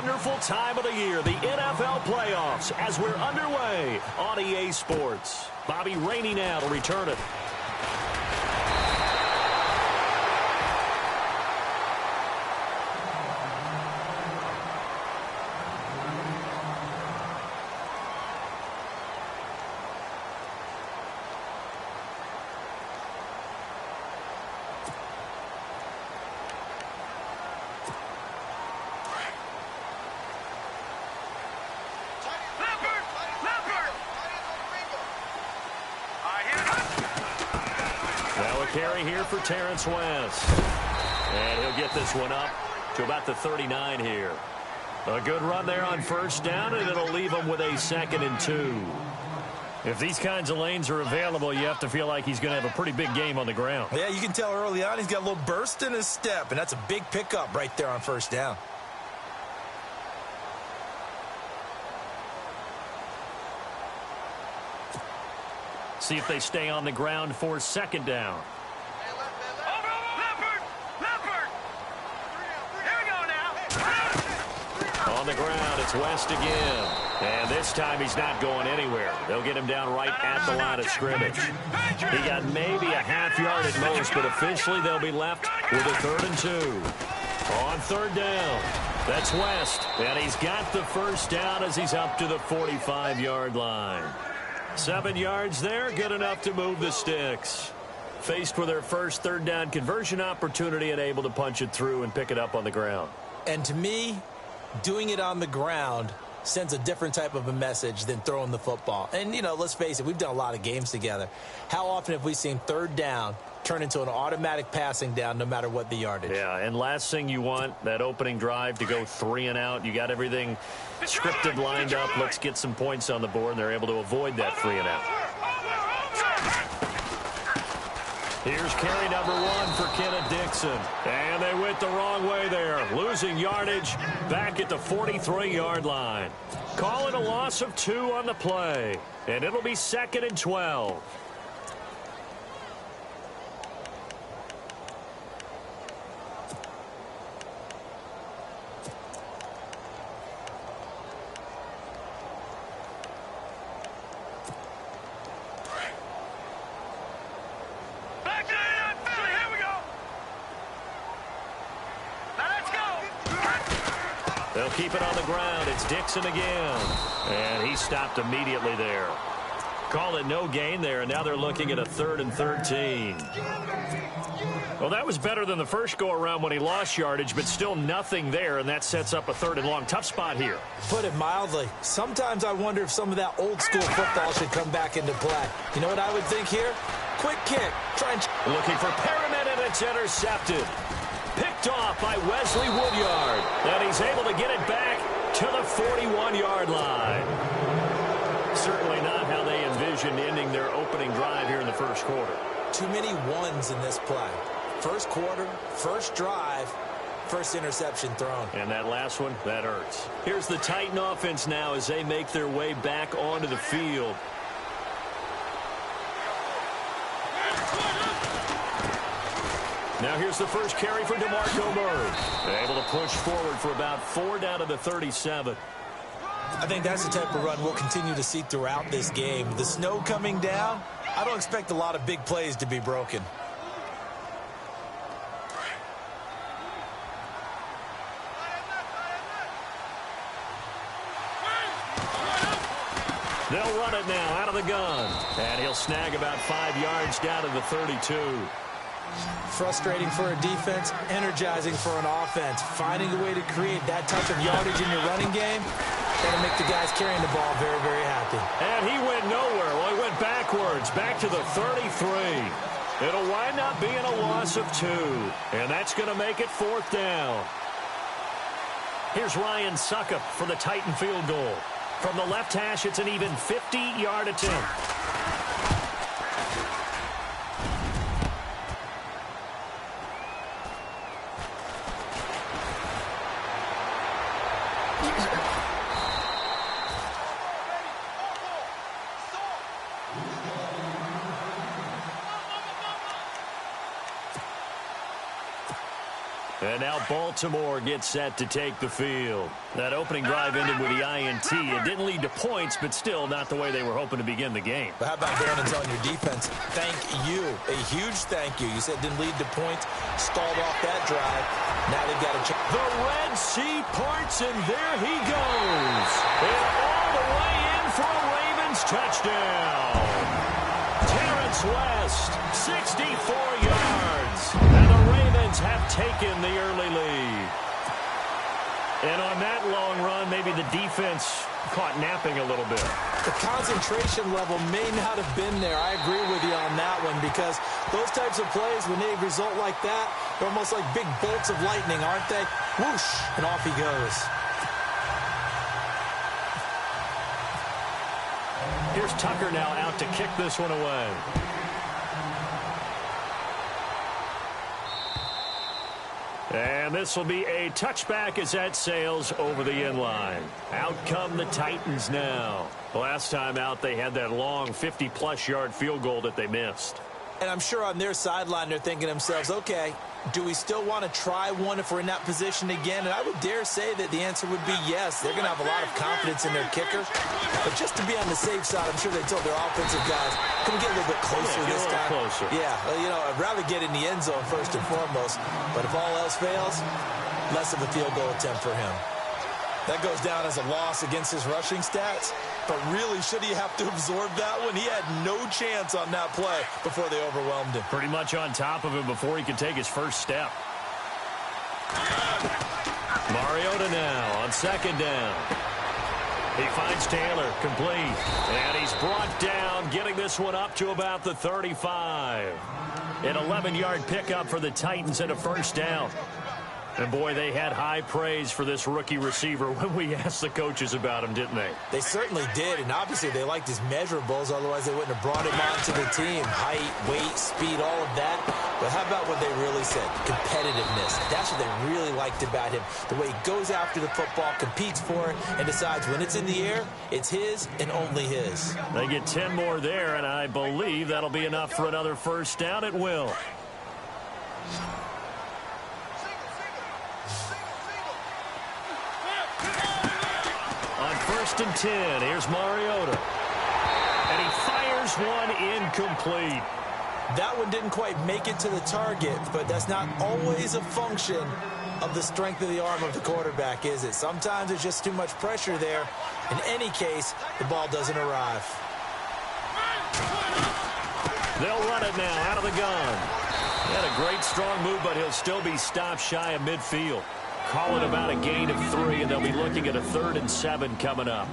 wonderful time of the year, the NFL playoffs, as we're underway on EA Sports. Bobby Rainey now to return it. Carry here for Terrence West. And he'll get this one up to about the 39 here. A good run there on first down, and it'll leave him with a 2nd and 2. If these kinds of lanes are available, you have to feel like he's going to have a pretty big game on the ground. Yeah, you can tell early on he's got a little burst in his step, and that's a big pickup right there on first down. See if they stay on the ground for 2nd down. On the ground, it's West again. And this time he's not going anywhere. They'll get him down right at the line of scrimmage. He got maybe a half yard at most, but officially they'll be left with a 3rd and 2. On 3rd down, that's West. And he's got the first down as he's up to the 45-yard line. 7 yards there, good enough to move the sticks. Faced with their first 3rd down conversion opportunity and able to punch it through and pick it up on the ground. And to me, doing it on the ground sends a different type of a message than throwing the football. And, you know, let's face it, we've done a lot of games together. How often have we seen 3rd down turn into an automatic passing down no matter what the yardage? Yeah, and last thing you want, that opening drive to go 3 and out. You got everything scripted, lined up. Let's get some points on the board, and they're able to avoid that 3 and out. Here's carry number 1 for Kenneth Dixon. And they went the wrong way there. Losing yardage back at the 43-yard line. Call it a loss of 2 on the play. And it'll be 2nd and 12. They'll keep it on the ground. It's Dixon again. And he stopped immediately there. Call it no gain there, and now they're looking at a 3rd and 13. Well, that was better than the first go-around when he lost yardage, but still nothing there, and that sets up a 3rd and long. Tough spot here. Put it mildly. Sometimes I wonder if some of that old-school football should come back into play. You know what I would think here? Quick kick. Try and... Looking for Perriman, and it's intercepted. Picked off by Wesley Woodyard. And he's able to get it back to the 41-yard line. Certainly not how they envisioned ending their opening drive here in the first quarter. Too many ones in this play. First quarter, first drive, first interception thrown. And that last one, that hurts. Here's the Titan offense now as they make their way back onto the field. Now here's the first carry for DeMarco Murray. Able to push forward for about 4 down to the 37. I think that's the type of run we'll continue to see throughout this game. The snow coming down, I don't expect a lot of big plays to be broken. They'll run it now out of the gun. And he'll snag about 5 yards down to the 32. Frustrating for a defense, energizing for an offense. Finding a way to create that type of yardage in your running game, that'll make the guys carrying the ball very, very happy. And he went nowhere. Well, he went backwards, back to the 33. It'll wind up being a loss of 2. And that's going to make it 4th down. Here's Ryan Suckup for the Titan field goal. From the left hash, it's an even 50-yard attempt. And now Baltimore gets set to take the field. That opening drive ended with the INT. It didn't lead to points, but still not the way they were hoping to begin the game. But how about Brandon's on your defense? Thank you. A huge thank you. You said it didn't lead to points. Stalled off that drive. Now they've got to check. The Red Sea parts, and there he goes. And all the way in for a Ravens touchdown. Terrence West, 64 yards. And the Ravens have taken the early lead. And on that long run, maybe the defense caught napping a little bit. The concentration level may not have been there. I agree with you on that one, because those types of plays, when they result like that, they're almost like big bolts of lightning, aren't they? Whoosh, and off he goes. Here's Tucker now out to kick this one away. And this will be a touchback as that sails over the end line. Out come the Titans now. Last time out, they had that long 50-plus yard field goal that they missed. And I'm sure on their sideline they're thinking to themselves, okay, do we still want to try one if we're in that position again? And I would dare say that the answer would be yes. They're going to have a lot of confidence in their kicker. But just to be on the safe side, I'm sure they told their offensive guys, can we get a little bit closer this time? Closer. Yeah, you know, I'd rather get in the end zone first and foremost. But if all else fails, less of a field goal attempt for him. That goes down as a loss against his rushing stats. But really, should he have to absorb that one? He had no chance on that play before they overwhelmed him. Pretty much on top of him before he could take his first step. Mariota now on second down. He finds Taylor, complete. And he's brought down, getting this one up to about the 35. An 11-yard pickup for the Titans and a first down. And, boy, they had high praise for this rookie receiver when we asked the coaches about him, didn't they? They certainly did, and obviously they liked his measurables. Otherwise, they wouldn't have brought him onto the team. Height, weight, speed, all of that. But how about what they really said? Competitiveness. That's what they really liked about him. The way he goes after the football, competes for it, and decides when it's in the air, it's his and only his. They get 10 more there, and I believe that'll be enough for another first down. It will. First and 10. Here's Mariota. And he fires one incomplete. That one didn't quite make it to the target, but that's not always a function of the strength of the arm of the quarterback, is it? Sometimes there's just too much pressure there. In any case, the ball doesn't arrive. They'll run it now out of the gun. He had a great strong move, but he'll still be stopped shy of midfield. Call it about a gain of 3, and they'll be looking at a 3rd and 7 coming up.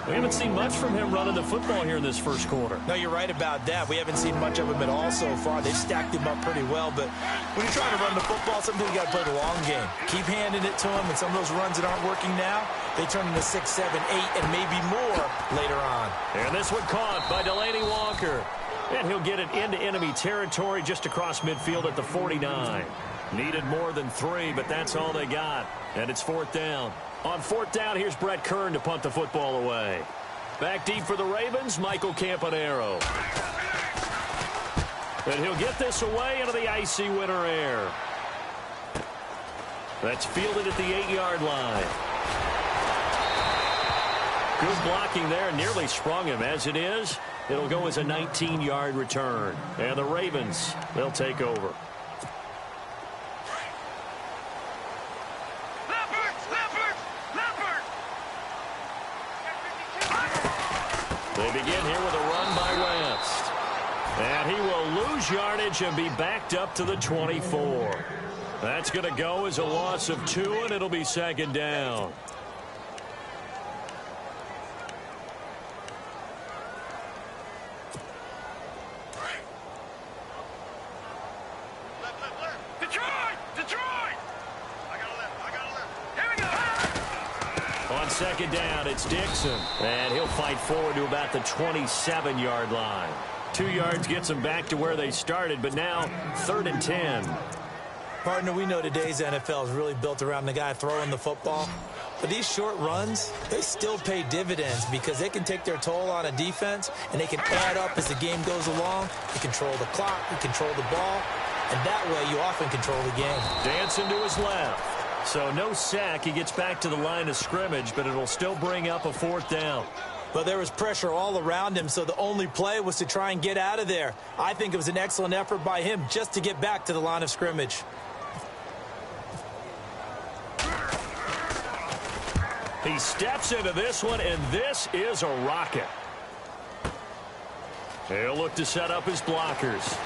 We haven't seen much from him running the football here in this first quarter. No, you're right about that. We haven't seen much of him at all so far. They've stacked him up pretty well, but when you're trying to run the football, sometimes you got to play the long game. Keep handing it to him, and some of those runs that aren't working now, they turn into 6, 7, 8, and maybe more later on. And this one caught by Delaney Walker. And he'll get it into enemy territory just across midfield at the 49. Needed more than 3, but that's all they got. And it's 4th down. On 4th down, here's Brett Kern to punt the football away. Back deep for the Ravens, Michael Campanaro. And he'll get this away into the icy winter air. That's fielded at the 8-yard line. Good blocking there, nearly sprung him. As it is, it'll go as a 19-yard return. And the Ravens, they'll take over. They begin here with a run by West. And he will lose yardage and be backed up to the 24. That's going to go as a loss of 2, and it'll be 2nd down. On 2nd down, it's Dixon. And he'll fight forward to about the 27-yard line. 2 yards gets them back to where they started, but now 3rd and 10. Partner, we know today's NFL is really built around the guy throwing the football. But these short runs, they still pay dividends because they can take their toll on a defense, and they can add up as the game goes along. They control the clock, they control the ball, and that way you often control the game. Dancing to his left. So no sack. He gets back to the line of scrimmage, but it'll still bring up a 4th down. But there was pressure all around him, so the only play was to try and get out of there. I think it was an excellent effort by him just to get back to the line of scrimmage. He steps into this one, and this is a rocket. He'll look to set up his blockers.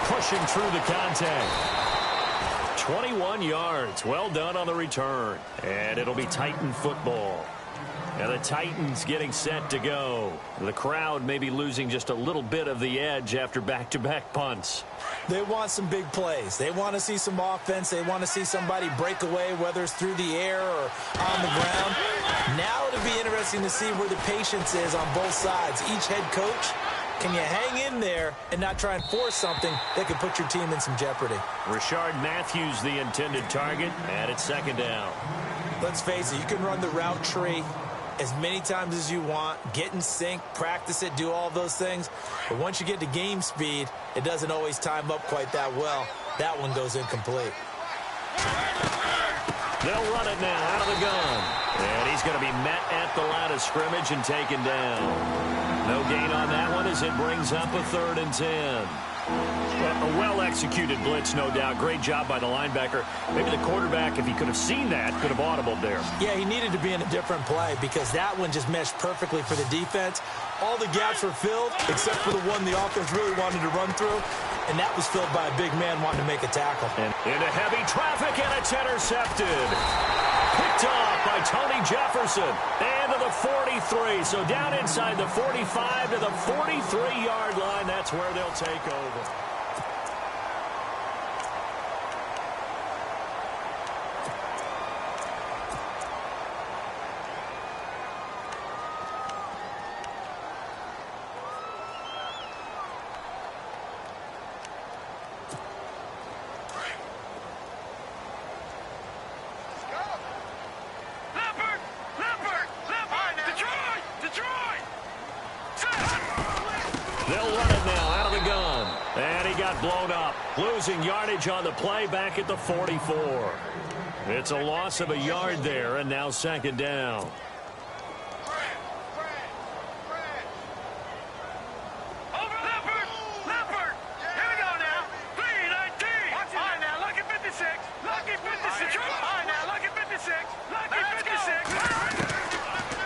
Pushing through the contact. 21 yards. Well done on the return. And it'll be Titan football. And the Titans getting set to go. The crowd may be losing just a little bit of the edge after back-to-back punts. They want some big plays. They want to see some offense. They want to see somebody break away, whether it's through the air or on the ground. Now it'll be interesting to see where the patience is on both sides. Each head coach, can you hang in there and not try and force something that could put your team in some jeopardy? Rashard Matthews, the intended target, and it's 2nd down. Let's face it, you can run the route tree as many times as you want, get in sync, practice it, do all those things. But once you get to game speed, it doesn't always time up quite that well. That one goes incomplete. They'll run it now out of the gun. And he's going to be met at the line of scrimmage and taken down. No gain on that one as it brings up a 3rd and 10. A well-executed blitz, no doubt. Great job by the linebacker. Maybe the quarterback, if he could have seen that, could have audibled there. Yeah, he needed to be in a different play because that one just meshed perfectly for the defense. All the gaps were filled except for the one the offense really wanted to run through, and that was filled by a big man wanting to make a tackle. And into heavy traffic, and it's intercepted. Picked off by Tony Jefferson. And to the 43. So down inside the 45 to the 43-yard line. That's where they'll take over. Blown up, losing yardage on the play back at the 44. It's a loss of a yard there, and now 2nd down.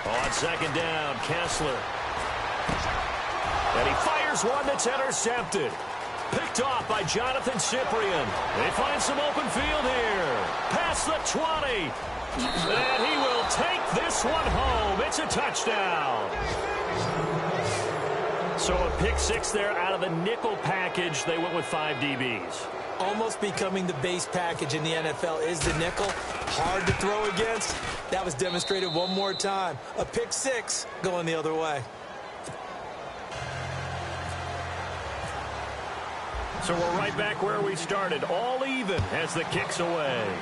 On 2nd down, Kessler. And he fires one that's intercepted. Picked off by Jonathan Cyprien. They find some open field here. Past the 20. And he will take this one home. It's a touchdown. So a pick 6 there out of the nickel package. They went with 5 DBs. Almost becoming the base package in the NFL is the nickel. Hard to throw against. That was demonstrated one more time. A pick 6 going the other way. So we're right back where we started, all even as the kick's away.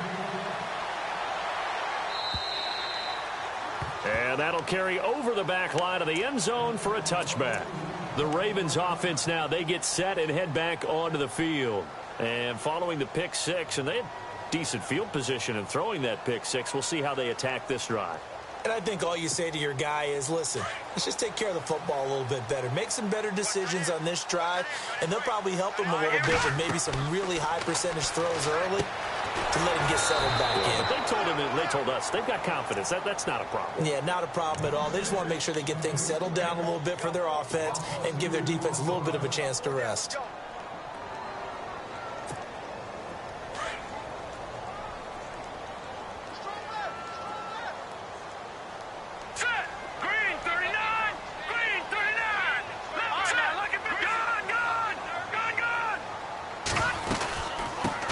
And that'll carry over the back line of the end zone for a touchback. The Ravens offense now, they get set and head back onto the field. And following the pick 6, and they had decent field position in throwing that pick 6. We'll see how they attack this drive. And I think all you say to your guy is, listen, let's just take care of the football a little bit better. Make some better decisions on this drive, and they'll probably help him a little bit with maybe some really high percentage throws early to let him get settled back in. They told us they've got confidence. That's not a problem. Yeah, not a problem at all. They just want to make sure they get things settled down a little bit for their offense and give their defense a little bit of a chance to rest.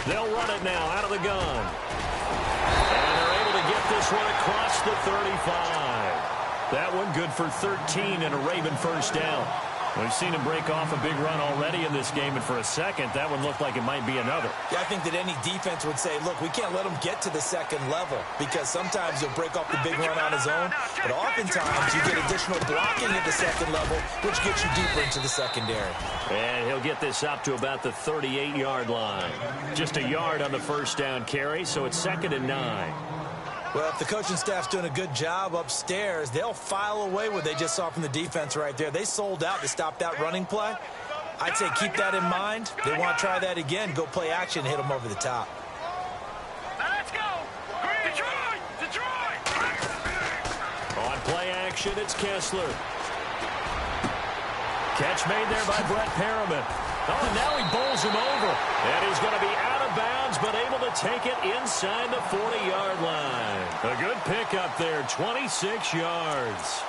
They'll run it now out of the gun. And they're able to get this one across the 35. That one good for 13 and a Raven first down. We've seen him break off a big run already in this game, and for a second, that one looked like it might be another. Yeah, I think that any defense would say, look, we can't let him get to the second level because sometimes he'll break off the big run on his own, but oftentimes you get additional blocking at the second level, which gets you deeper into the secondary. And he'll get this up to about the 38-yard line. Just a yard on the first down carry, so it's 2nd and 9. Well, if the coaching staff's doing a good job upstairs, they'll file away what they just saw from the defense right there. They sold out to stop that running play. I'd say keep that in mind. They want to try that again, go play action, and hit them over the top. Let's go! Detroit! Detroit! On play action, it's Kessler. Catch made there by Brett Perriman. Oh, and now he bowls him over. And he's going to be out of bounds, but able to take it inside the 40-yard line. A good pickup there, 26 yards.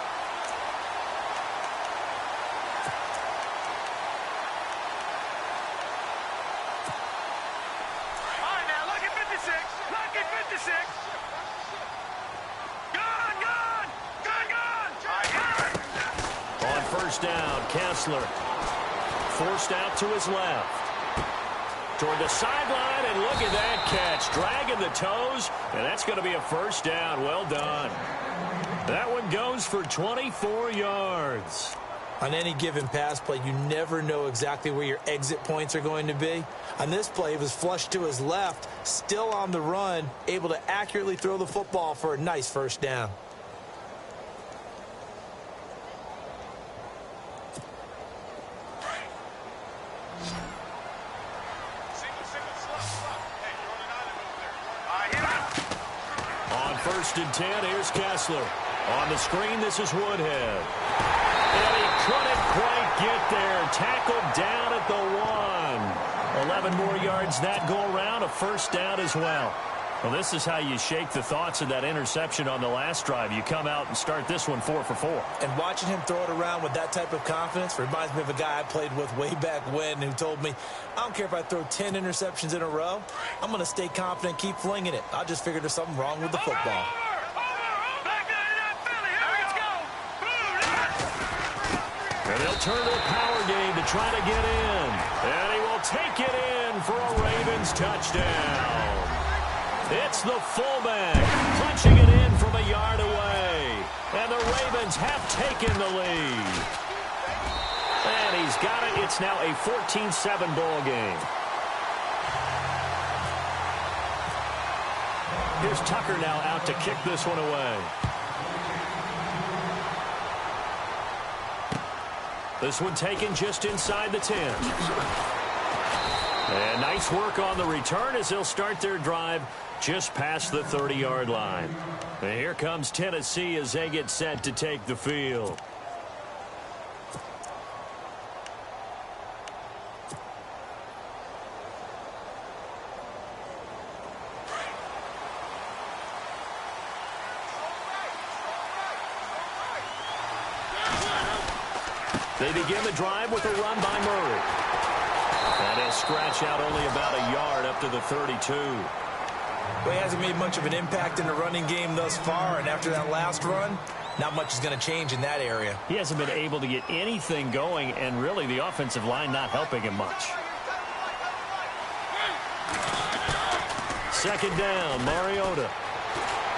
All right, now, look at 56. Look at 56. Gone, gone! Gone, gone! On first down, Kessler forced out to his left. Toward the sideline, and look at that catch. Dragging the toes, and that's going to be a first down. Well done. That one goes for 24 yards. On any given pass play, you never know exactly where your exit points are going to be. On this play, it was flushed to his left, still on the run, able to accurately throw the football for a nice first down. First and 10, here's Kessler. On the screen, this is Woodhead. And he couldn't quite get there. Tackled down at the 1. 11 more yards that go around, a first down as well. Well, this is how you shake the thoughts of that interception on the last drive. You come out and start this one 4 for 4. And watching him throw it around with that type of confidence reminds me of a guy I played with way back when who told me, I don't care if I throw 10 interceptions in a row. I'm going to stay confident, keep flinging it. I just figured there's something wrong with the football. And they'll turn to a power game to try to get in. And he will take it in for a Ravens touchdown. It's the fullback punching it in from a yard away. And the Ravens have taken the lead. And he's got it. It's now a 14-7 ball game. Here's Tucker now out to kick this one away. This one taken just inside the 10. And nice work on the return as they'll start their drive just past the 30-yard line. And here comes Tennessee as they get set to take the field. They begin the drive with a run by Murray. And he'll scratch out only about a yard up to the 32. Well, he hasn't made much of an impact in the running game thus far, and after that last run, not much is going to change in that area. He hasn't been able to get anything going, and really the offensive line not helping him much. Second down, Mariota.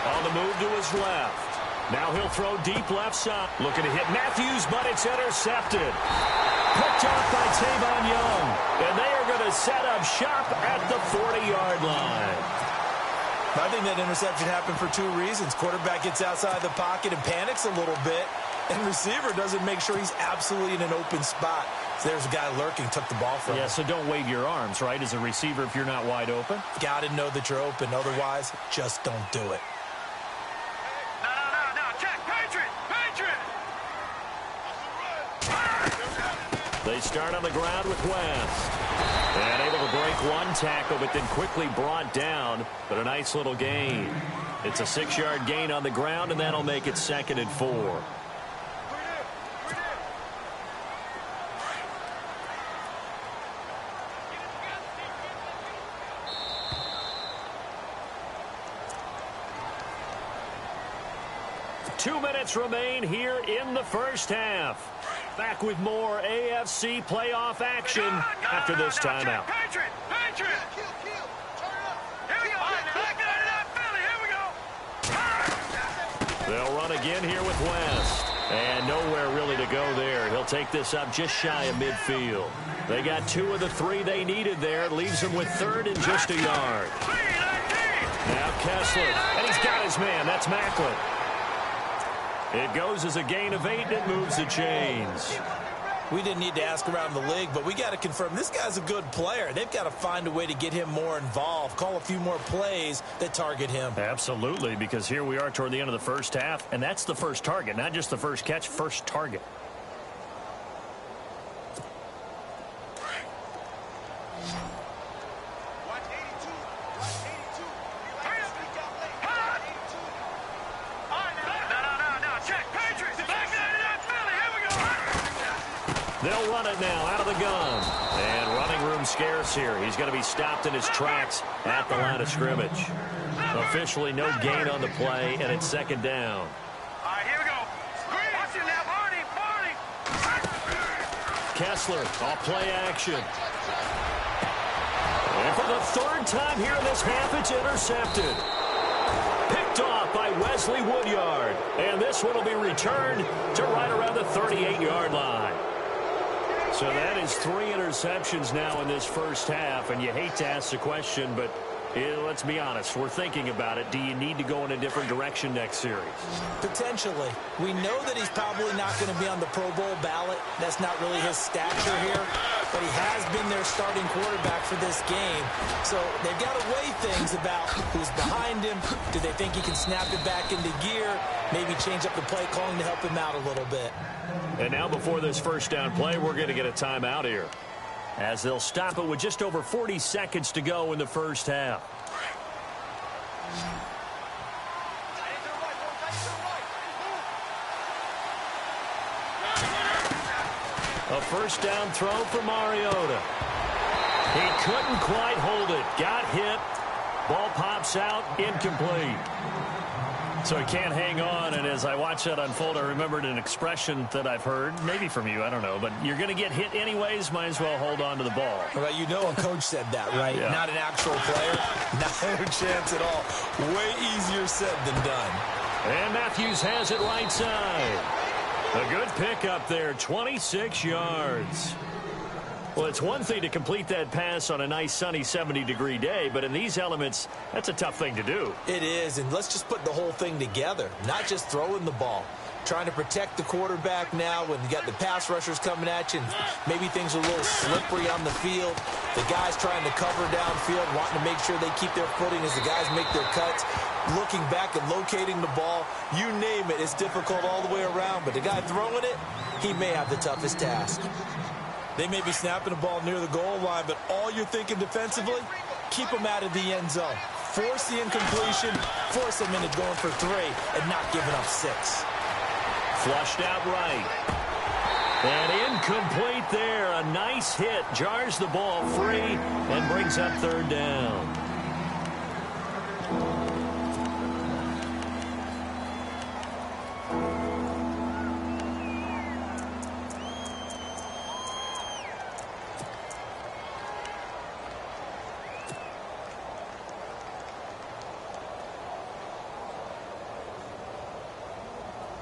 On the move to his left. Now he'll throw deep left side. Looking to hit Matthews, but it's intercepted. Picked off by Tavon Young. And they are going to set up shop at the 40-yard line. I think that interception happened for two reasons. Quarterback gets outside the pocket and panics a little bit. And receiver doesn't make sure he's absolutely in an open spot. So there's a guy lurking, took the ball from him. Yeah, so don't wave your arms, right, as a receiver if you're not wide open? Got to know that you're open. Otherwise, just don't do it. They start on the ground with West. And able to break one tackle, but then quickly brought down. But a nice little gain. It's a 6-yard gain on the ground, and that'll make it 2nd and 4. 2 minutes remain here in the first half. Back with more AFC playoff action after this timeout. They'll run again here with West. And nowhere really to go there. He'll take this up just shy of midfield. They got 2 of the 3 they needed there. Leaves them with 3rd and just a yard. Now Kessler. And he's got his man. That's Macklin. It goes as a gain of 8, and it moves the chains. We didn't need to ask around the league, but we got to confirm this guy's a good player. They've got to find a way to get him more involved, call a few more plays that target him. Absolutely, because here we are toward the end of the first half, and that's the first target, not just the first catch, first target. They'll run it now out of the gun. And running room scarce here. He's going to be stopped in his tracks at the line of scrimmage. Officially no gain on the play, and it's 2nd down. All right, here we go. Watch it now, Barney. Kessler off play action. And for the 3rd time here in this half, it's intercepted. Picked off by Wesley Woodyard. And this one will be returned to right around the 38-yard line. So that is 3 interceptions now in this first half, and you hate to ask the question, but let's be honest, we're thinking about it. Do you need to go in a different direction next series? Potentially. We know that he's probably not going to be on the Pro Bowl ballot. That's not really his stature here, but he has been their starting quarterback for this game. So they've got to weigh things about who's behind him. Do they think he can snap it back into gear? Maybe change up the play calling to help him out a little bit. And now before this first down play, we're going to get a timeout here, as they'll stop it with just over 40 seconds to go in the first half. A first down throw for Mariota. He couldn't quite hold it. Got hit. Ball pops out. Incomplete. So he can't hang on, and as I watch that unfold, I remembered an expression that I've heard, maybe from you, I don't know, but you're going to get hit anyways, might as well hold on to the ball. Well, you know a coach said that, right? Yeah. Not an actual player. No chance at all. Way easier said than done. And Matthews has it right side. A good pickup there, 26 yards. Well, it's one thing to complete that pass on a nice sunny 70-degree day, but in these elements, that's a tough thing to do. It is, and let's just put the whole thing together, not just throwing the ball. Trying to protect the quarterback now when you got the pass rushers coming at you, and maybe things are a little slippery on the field. The guys trying to cover downfield, wanting to make sure they keep their footing as the guys make their cuts. Looking back and locating the ball, you name it, it's difficult all the way around, but the guy throwing it, he may have the toughest task. They may be snapping the ball near the goal line, but all you're thinking defensively, keep them out of the end zone. Force the incompletion, force them into going for 3 and not giving up 6. Flushed out right. And incomplete there. A nice hit. Jars the ball free and brings up 3rd down.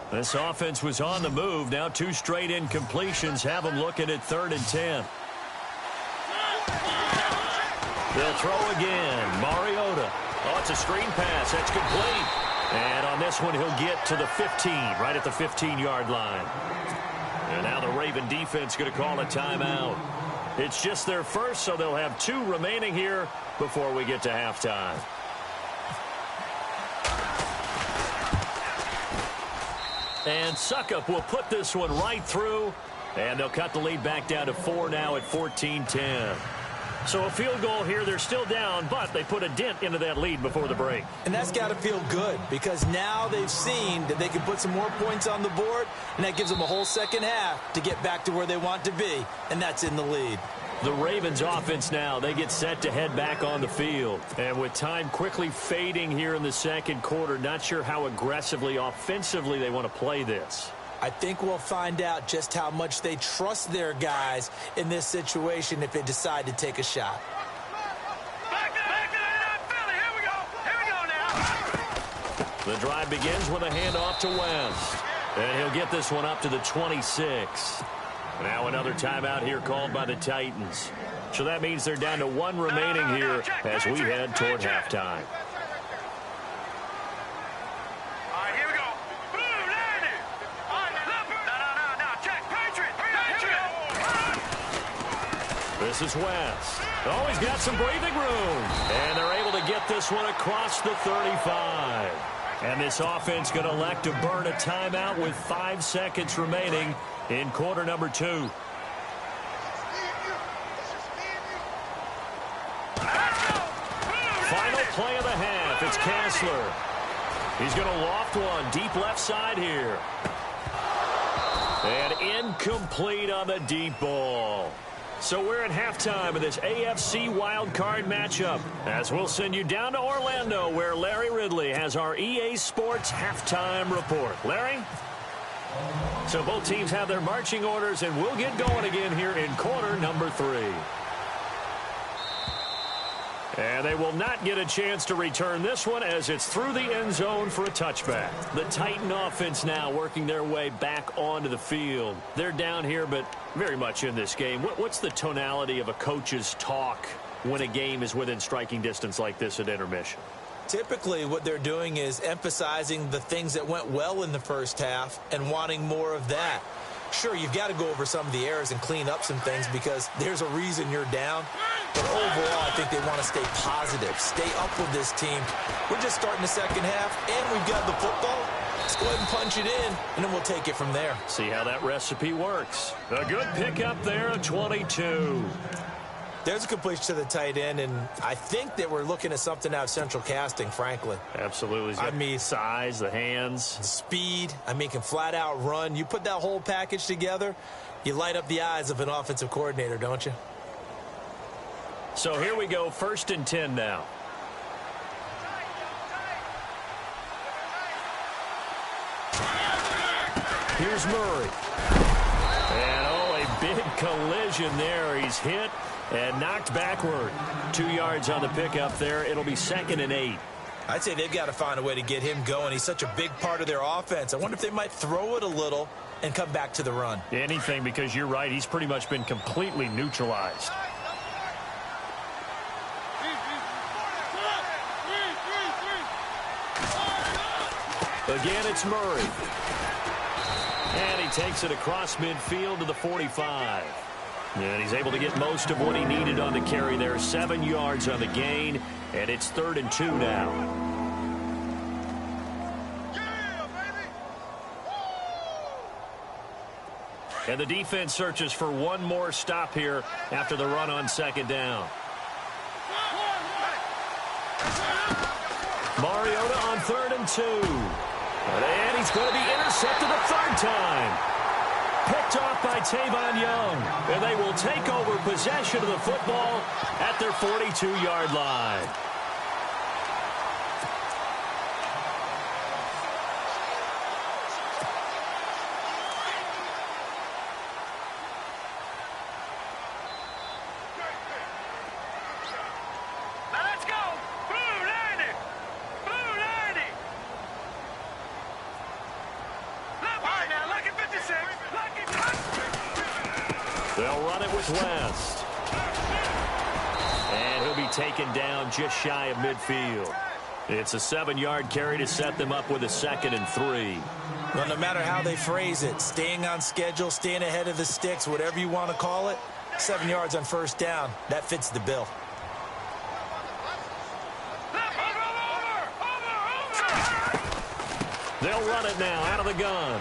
This offense was on the move. Now 2 straight incompletions have them looking at 3rd and 10. They'll throw again. Mariota. Oh, it's a screen pass. That's complete. And on this one, he'll get to the 15, right at the 15-yard line. And now the Raven defense going to call a timeout. It's just their first, so they'll have 2 remaining here before we get to halftime. And Suckup will put this one right through, and they'll cut the lead back down to 4 now at 14-10. So a field goal here. They're still down, but they put a dent into that lead before the break. And that's got to feel good because now they've seen that they can put some more points on the board, and that gives them a whole second half to get back to where they want to be, and that's in the lead. The Ravens offense now, they get set to head back on the field. And with time quickly fading here in the second quarter, not sure how aggressively, offensively they want to play this. I think we'll find out just how much they trust their guys in this situation if they decide to take a shot. The drive begins with a handoff to West. And he'll get this one up to the 26. Now another timeout here called by the Titans. So that means they're down to one remaining here as we head toward halftime. All right, here we go. Boom, landed. No, check. Patriot. This is West. Oh, he's got some breathing room. And they're able to get this one across the 35. And this offense going to elect to burn a timeout with 5 seconds remaining in quarter number 2. Final play of the half. It's Kessler. He's going to loft one deep left side here. And incomplete on the deep ball. So we're at halftime of this AFC wildcard matchup, as we'll send you down to Orlando, where Larry Ridley has our EA Sports halftime report. Larry? So both teams have their marching orders, and we'll get going again here in quarter number 3. And they will not get a chance to return this one as it's through the end zone for a touchback. The Titan offense now working their way back onto the field. They're down here, but very much in this game. What's the tonality of a coach's talk when a game is within striking distance like this at intermission? Typically, what they're doing is emphasizing the things that went well in the first half and wanting more of that. Sure, you've got to go over some of the errors and clean up some things because there's a reason you're down. But overall, I think they want to stay positive, stay up with this team. We're just starting the second half, and we've got the football. Let's go ahead and punch it in, and then we'll take it from there. See how that recipe works. A good pickup there, a 22. There's a completion to the tight end, and I think that we're looking at something out of central casting, frankly. Absolutely. I mean, size, the hands. The speed. I mean, can flat out run. You put that whole package together, you light up the eyes of an offensive coordinator, don't you? So here we go, 1st and 10 now. Here's Murray. And, oh, a big collision there. He's hit and knocked backward. 2 yards on the pickup there. It'll be 2nd and 8. I'd say they've got to find a way to get him going. He's such a big part of their offense. I wonder if they might throw it a little and come back to the run. Anything, because you're right. He's pretty much been completely neutralized. Again, it's Murray. And he takes it across midfield to the 45. And he's able to get most of what he needed on the carry there. 7 yards on the gain, and it's 3rd and 2 now. And the defense searches for one more stop here after the run on 2nd down. Mariota on 3rd and 2. And he's going to be intercepted a 3rd time. Picked off by Tavon Young. And they will take over possession of the football at their 42-yard line. They'll run it with West. And he'll be taken down just shy of midfield. It's a 7-yard carry to set them up with a 2nd and 3. Well, no matter how they phrase it, staying on schedule, staying ahead of the sticks, whatever you want to call it, 7 yards on 1st down, that fits the bill. They'll run it now out of the gun.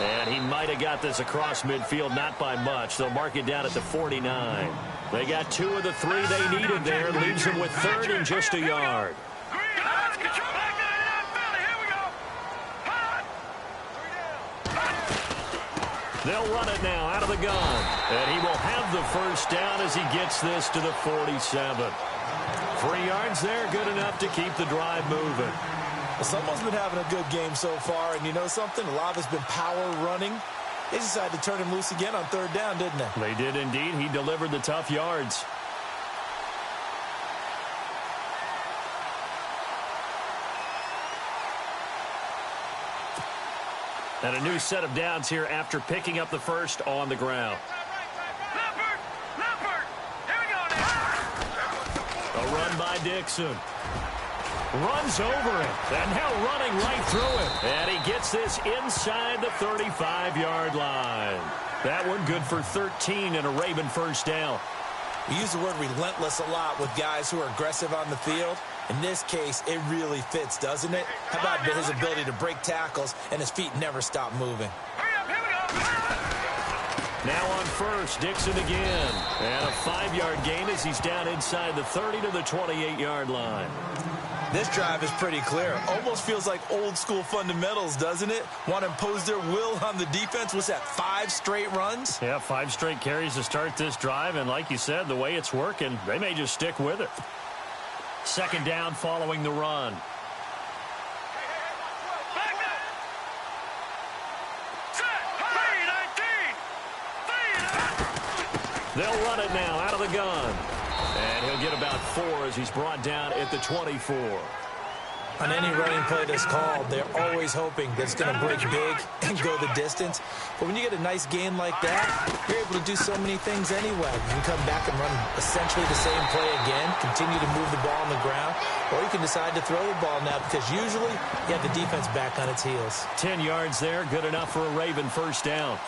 And he might have got this across midfield, not by much. They'll mark it down at the 49. They got 2 of the 3 they needed there. Leaves them with 3rd and just a yard. They'll run it now out of the gun. And he will have the first down as he gets this to the 47. 3 yards there, good enough to keep the drive moving. Well, someone's been having a good game so far, and you know something? A lot of it's been power running. They decided to turn him loose again on 3rd down, didn't they? They did indeed. He delivered the tough yards. And a new set of downs here after picking up the first on the ground. Leopard! Here we go now! A run by Dixon. Runs over it. And now running right through it. And he gets this inside the 35-yard line. That one good for 13 and a Raven first down. We use the word relentless a lot with guys who are aggressive on the field. In this case, it really fits, doesn't it? How about his ability to break tackles and his feet never stop moving? Hurry up, here we go! Now on first, Dixon again. And a 5-yard gain as he's down inside the 30 to the 28-yard line. This drive is pretty clear. Almost feels like old school fundamentals, doesn't it? Want to impose their will on the defense. What's that, 5 straight runs? Yeah, 5 straight carries to start this drive. And like you said, the way it's working, they may just stick with it. 2nd down following the run. Back up! Set! 3-19! They'll run it now out of the gun. And he'll get about 4 as he's brought down at the 24. On any running play that's called, they're always hoping that it's going to break big and go the distance. But when you get a nice gain like that, you're able to do so many things anyway. You can come back and run essentially the same play again, continue to move the ball on the ground, or you can decide to throw the ball now because usually you have the defense back on its heels. 10 yards there, good enough for a Raven first down.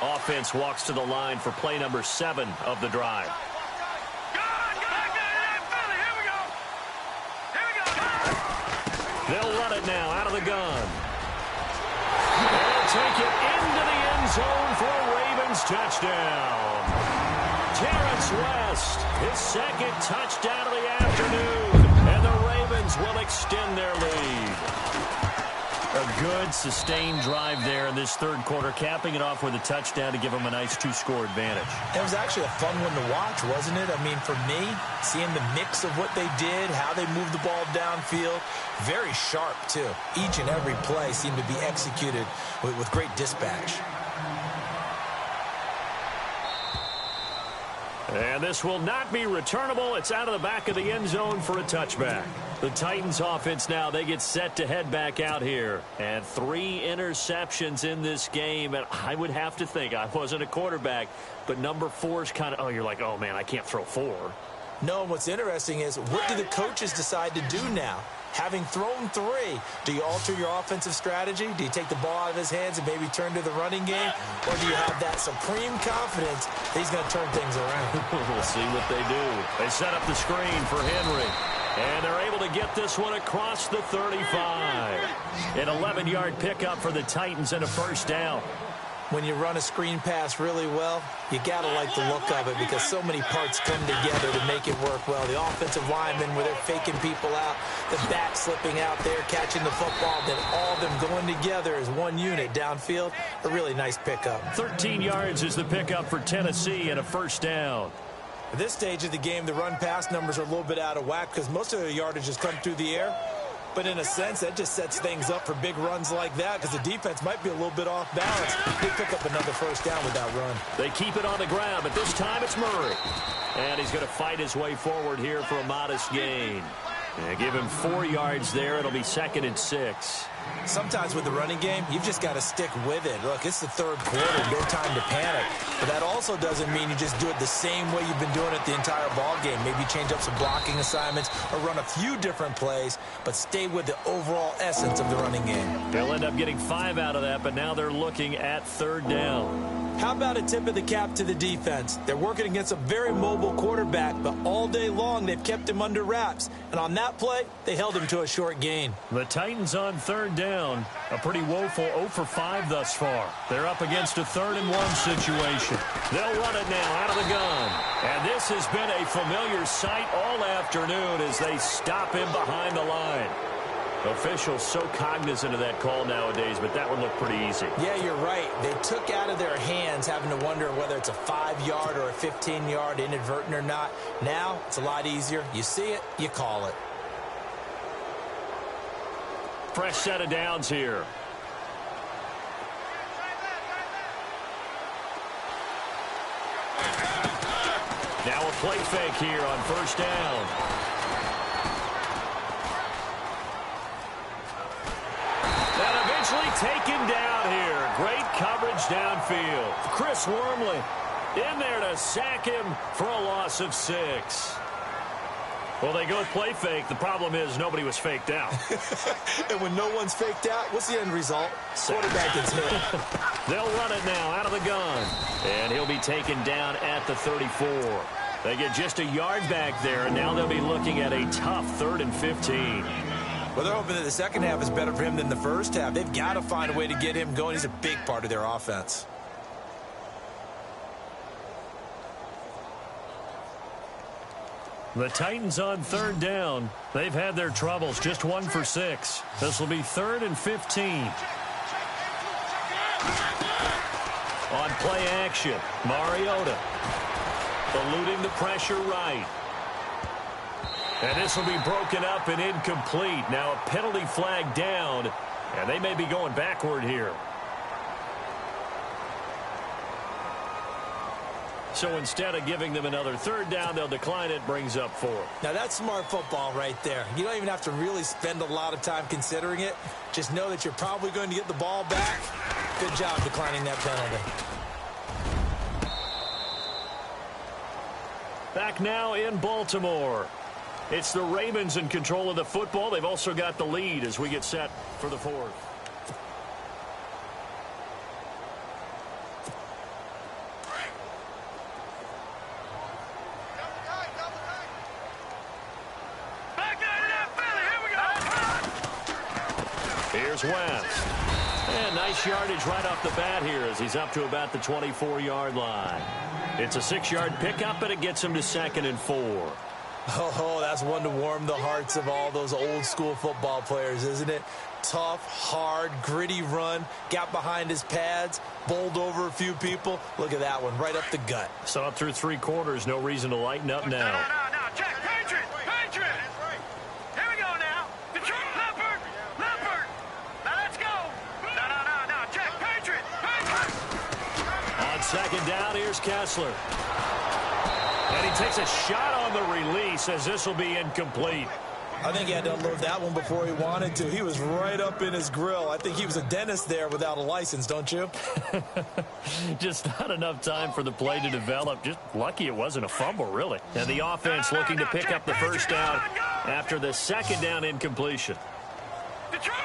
Offense walks to the line for play number 7 of the drive. They'll run it now out of the gun. They'll take it into the end zone for a Ravens touchdown. Terrence West, his 2nd touchdown of the afternoon, and the Ravens will extend their lead. A good, sustained drive there in this 3rd quarter, capping it off with a touchdown to give them a nice 2-score advantage. It was actually a fun one to watch, wasn't it? I mean, for me, seeing the mix of what they did, how they moved the ball downfield, very sharp, too. Each and every play seemed to be executed with great dispatch. And this will not be returnable. It's out of the back of the end zone for a touchback. The Titans offense now, they get set to head back out here. And 3 interceptions in this game. And I would have to think, I wasn't a quarterback, but number 4 is kind of, oh, you're like, oh, man, I can't throw 4. No, and what's interesting is, what do the coaches decide to do now? Having thrown 3, do you alter your offensive strategy? Do you take the ball out of his hands and maybe turn to the running game? Or do you have that supreme confidence that he's going to turn things around? We'll see what they do. They set up the screen for Henry. And they're able to get this one across the 35. An 11-yard pickup for the Titans and a first down. When you run a screen pass really well, you got to like the look of it because so many parts come together to make it work well. The offensive linemen, where they're faking people out, the back slipping out there, catching the football, then all of them going together as one unit downfield. A really nice pickup. 13 yards is the pickup for Tennessee and a first down. At this stage of the game, the run-pass numbers are a little bit out of whack because most of the yardage has come through the air. But in a sense, that just sets things up for big runs like that because the defense might be a little bit off balance. They pick up another first down with that run. They keep it on the ground, but this time it's Murray. And he's going to fight his way forward here for a modest gain. And give him 4 yards there. It'll be 2nd and 6. Sometimes with the running game, you've just got to stick with it. Look, it's the 3rd quarter, no time to panic. But that also doesn't mean you just do it the same way you've been doing it the entire ball game. Maybe change up some blocking assignments or run a few different plays, but stay with the overall essence of the running game. They'll end up getting 5 out of that, but now they're looking at 3rd down. How about a tip of the cap to the defense? They're working against a very mobile quarterback, but all day long they've kept him under wraps. And on that play, they held him to a short gain. The Titans on third down. A pretty woeful 0 for 5 thus far. They're up against a 3rd and 1 situation. They'll run it now out of the gun. And this has been a familiar sight all afternoon as they stop him behind the line. Officials so cognizant of that call nowadays, but that one looked pretty easy. Yeah, you're right. They took out of their hands having to wonder whether it's a 5-yard or a 15-yard inadvertent or not. Now, it's a lot easier. You see it, you call it. Fresh set of downs here. Now a play fake here on first down. Taken down here. Great coverage downfield. Chris Wormley in there to sack him for a loss of 6. Well, they go play fake. The problem is nobody was faked out. And when no one's faked out, what's the end result? Quarterback gets hit. They'll run it now out of the gun. And he'll be taken down at the 34. They get just a yard back there, and now they'll be looking at a tough 3rd and 15. Well, they're hoping that the second half is better for him than the first half. They've got to find a way to get him going. He's a big part of their offense. The Titans on third down. They've had their troubles. Just 1 for 6. This will be 3rd and 15. On play action, Mariota eluding the pressure right. And this will be broken up and incomplete. Now a penalty flag down, and they may be going backward here. So instead of giving them another 3rd down, they'll decline it, brings up 4. Now that's smart football right there. You don't even have to really spend a lot of time considering it. Just know that you're probably going to get the ball back. Good job declining that penalty. Back now in Baltimore. It's the Ravens in control of the football. They've also got the lead as we get set for the 4th. Here's West. And nice yardage right off the bat here as he's up to about the 24-yard line. It's a 6-yard pickup, and it gets him to 2nd and 4. Oh, that's one to warm the hearts of all those old-school football players, isn't it? Tough, hard, gritty run, got behind his pads, bowled over a few people. Look at that one, right up the gut. Saw it through 3 quarters, no reason to lighten up now. No, check, Patriot! Here we go now. Detroit, Leopard! Now let's go! No, check, Patriot! On 2nd down, here's Kessler. And he takes a shot on the release as this will be incomplete. I think he had to unload that one before he wanted to. He was right up in his grill. I think he was a dentist there without a license, don't you? Just not enough time for the play to develop. Just lucky it wasn't a fumble, really. And the offense looking to pick up the 1st down after the 2nd down incompletion. Detroit!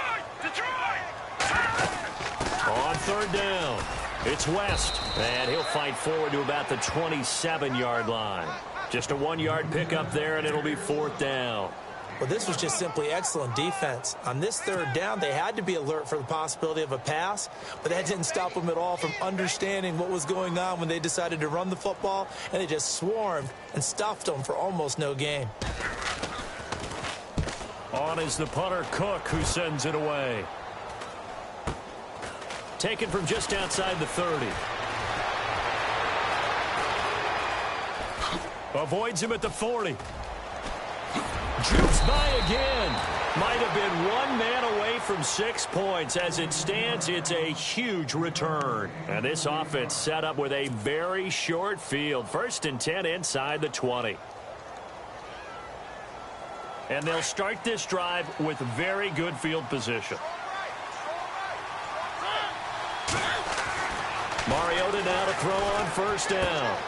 On 3rd down, it's West. And he'll fight forward to about the 27-yard line. Just a 1-yard pickup there, and it'll be 4th down. Well, this was just simply excellent defense. On this 3rd down, they had to be alert for the possibility of a pass, but that didn't stop them at all from understanding what was going on when they decided to run the football, and they just swarmed and stuffed them for almost no gain. On is the punter, Cook, who sends it away. Taken from just outside the 30. Avoids him at the 40. Jukes by again. Might have been 1 man away from 6 points. As it stands, it's a huge return. And this offense set up with a very short field. 1st and 10 inside the 20. And they'll start this drive with very good field position. Mariota now to throw on 1st down.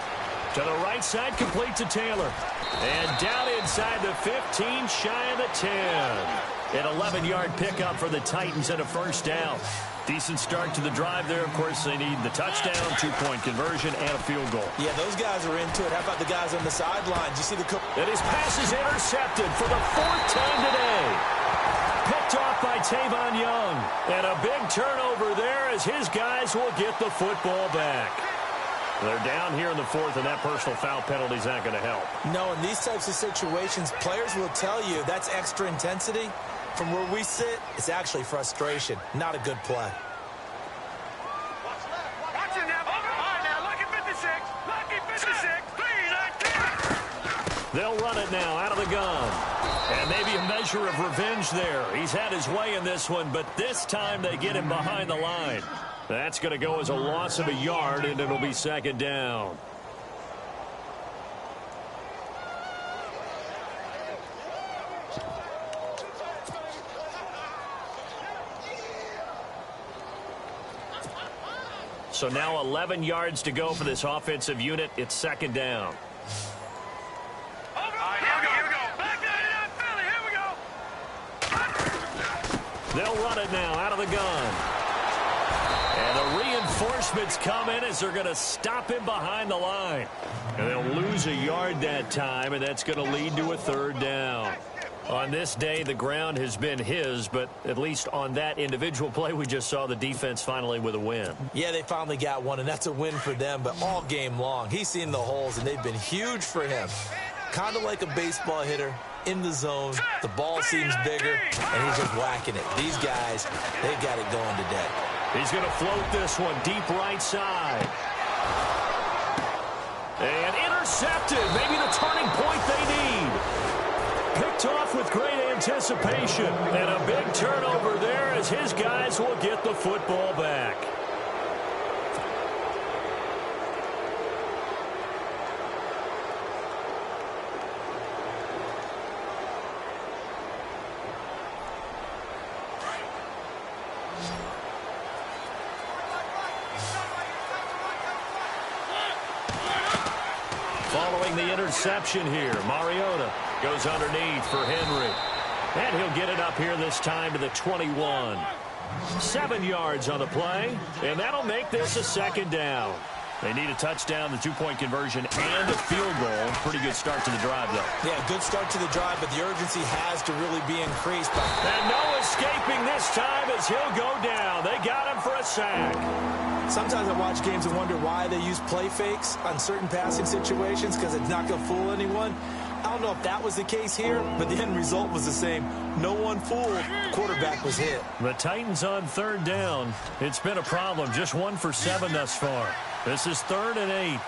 To the right side, complete to Taylor. And down inside the 15, shy of the 10. An 11-yard pickup for the Titans and a 1st down. Decent start to the drive there. Of course, they need the touchdown, 2-point conversion, and a field goal. Yeah, those guys are into it. How about the guys on the sidelines? You see the... And his pass is intercepted for the 4th time today. Picked off by Tavon Young. And a big turnover there as his guys will get the football back. They're down here in the 4th, and that personal foul penalty is not going to help. No, in these types of situations, players will tell you that's extra intensity. From where we sit, it's actually frustration. Not a good play. Watch it now. All right, now, lucky 56. Lucky 56. Please, They'll run it now out of the gun. And maybe a measure of revenge there. He's had his way in this one, but this time they get him behind the line. That's going to go as a loss of a yard, and it'll be 2nd down. So now 11 yards to go for this offensive unit. It's 2nd down. All right, here we go. Back down, Philly. Here we go. They'll run it now out of the gun. And the reinforcements come in as they're going to stop him behind the line. And they'll lose a yard that time, and that's going to lead to a 3rd down. On this day, the ground has been his, but at least on that individual play, we just saw the defense finally with a win. Yeah, they finally got one, and that's a win for them, but all game long, he's seen the holes, and they've been huge for him. Kind of like a baseball hitter in the zone. The ball seems bigger, and he's just whacking it. These guys, they've got it going today. He's going to float this one deep right side. And intercepted. Maybe the turning point they need. Picked off with great anticipation. And a big turnover there as his guys will get the football back. Following the interception here, Mariota goes underneath for Henry. And he'll get it up here this time to the 21. 7 yards on the play, and that'll make this a 2nd down. They need a touchdown, the 2-point conversion, and a field goal. Pretty good start to the drive, though. Yeah, good start to the drive, but the urgency has to really be increased. And no escaping this time as he'll go down. They got him for a sack. Sometimes I watch games and wonder why they use play fakes on certain passing situations, because it's not going to fool anyone. I don't know if that was the case here, but the end result was the same. No one fooled. The quarterback was hit. The Titans on 3rd down. It's been a problem. Just 1 for 7 thus far. This is 3rd and 8.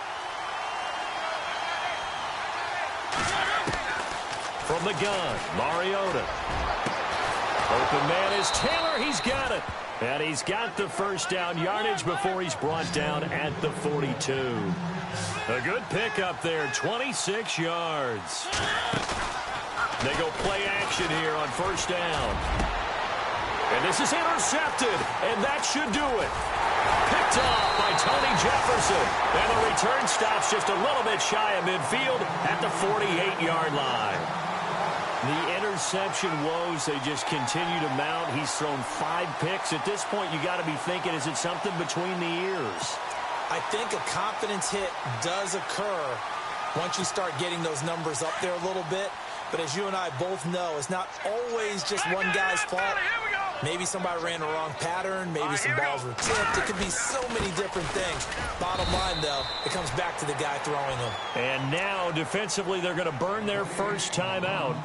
From the gun, Mariota. Open man is Taylor. He's got it. And he's got the 1st down yardage before he's brought down at the 42. A good pickup there, 26 yards. They go play action here on 1st down. And this is intercepted, and that should do it. Picked off by Tony Jefferson. And the return stops just a little bit shy of midfield at the 48-yard line. The interception woes, they just continue to mount. He's thrown 5 picks. At this point, you got to be thinking, is it something between the ears? I think a confidence hit does occur once you start getting those numbers up there a little bit. But as you and I both know, it's not always just one guy's fault. Maybe somebody ran the wrong pattern. Maybe some balls were tipped. It could be so many different things. Bottom line, though, it comes back to the guy throwing them. And now, defensively, they're going to burn their first time out.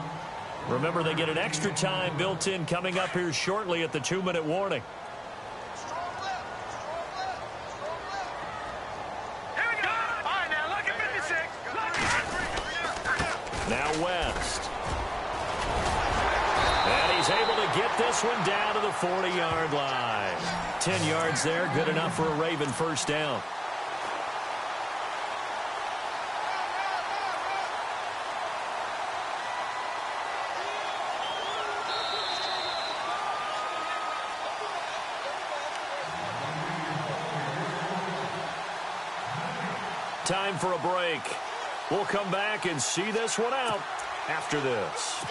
Remember, they get an extra time built in coming up here shortly at the 2-minute warning. Now West. And he's able to get this one down to the 40-yard line. 10 yards there, good enough for a Raven 1st down. Time for a break. We'll come back and see this one out after this.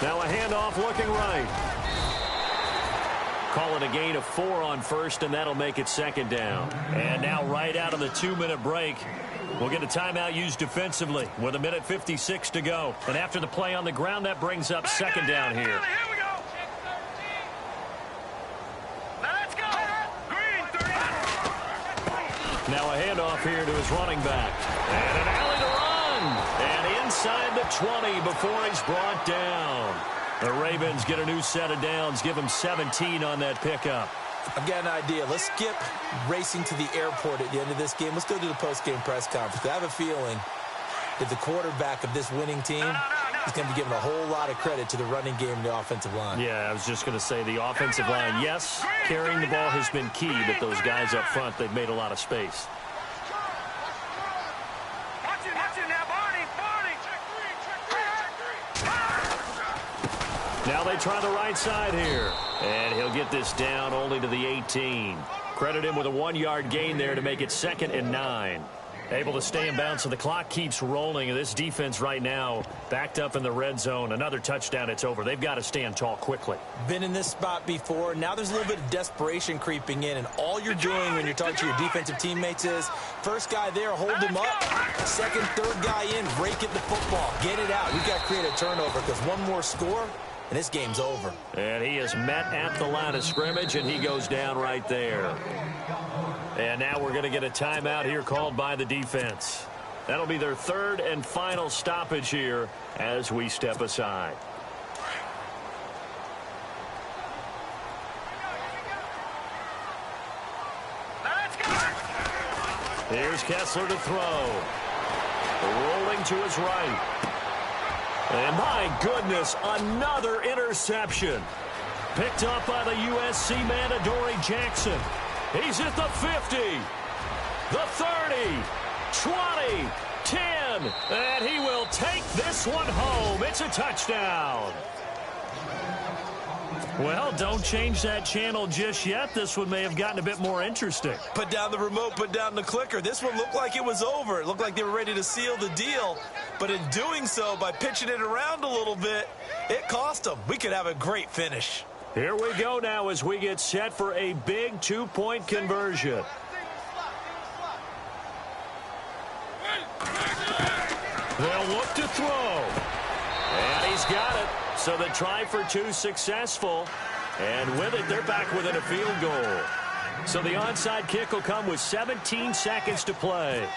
Now a handoff looking right. Call it a gain of 4 on first, and that'll make it second down. And now right out of the 2-minute break, we'll get a timeout used defensively with 1:56 to go. And after the play on the ground, that brings up second down here. Here we go. Now let's go. Green, 30. Now a handoff here to his running back. And an alley to run. And inside the 20 before he's brought down. The Ravens get a new set of downs, give him 17 on that pickup. I've got an idea. Let's skip racing to the airport at the end of this game. Let's go to the post-game press conference. I have a feeling that the quarterback of this winning team is going to be given a whole lot of credit to the running game and the offensive line. Yeah, I was just going to say the offensive line, yes, carrying the ball has been key, but those guys up front, they've made a lot of space. Watch it now, Barney. Now they try the right side here. And he'll get this down only to the 18. Credit him with a 1-yard gain there to make it 2nd and 9. Able to stay in bounds, so the clock keeps rolling. This defense right now backed up in the red zone. Another touchdown, it's over. They've got to stand tall quickly. Been in this spot before. Now there's a little bit of desperation creeping in, and all you're doing when you're talking to your defensive teammates is first guy there, hold him up. Second, third guy in, rake at the football. Get it out. We've got to create a turnover because one more score, and this game's over. And he is met at the line of scrimmage, and he goes down right there. And now we're going to get a timeout here called by the defense. That'll be their 3rd and final stoppage here as we step aside. Here's Kessler to throw. Rolling to his right. And my goodness, another interception. Picked up by the USC man, Adoree Jackson. He's at the 50, the 30, 20, 10, and he will take this one home. It's a touchdown. Well, don't change that channel just yet. This one may have gotten a bit more interesting. Put down the remote, put down the clicker. This one looked like it was over. It looked like they were ready to seal the deal. But in doing so, by pitching it around a little bit, it cost them. We could have a great finish. Here we go now as we get set for a big 2-point conversion. They'll look to throw. And he's got it. So the try for 2 successful. And with it, they're back within a field goal. So the onside kick will come with 17 seconds to play.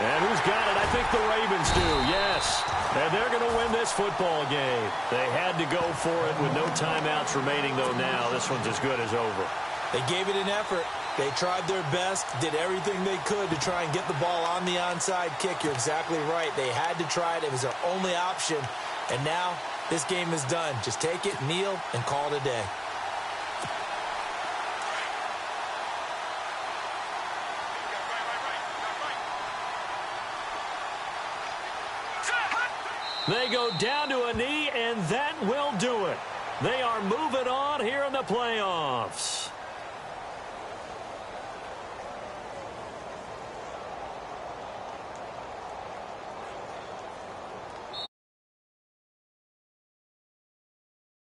And who's got it? I think the Ravens do, yes. And they're going to win this football game. They had to go for it with no timeouts remaining, though now this one's as good as over. They gave it an effort. They tried their best, did everything they could to try and get the ball on the onside kick. You're exactly right. They had to try it. It was their only option. And now this game is done. Just take it, kneel, and call it a day. They go down to a knee, and that will do it. They are moving on here in the playoffs.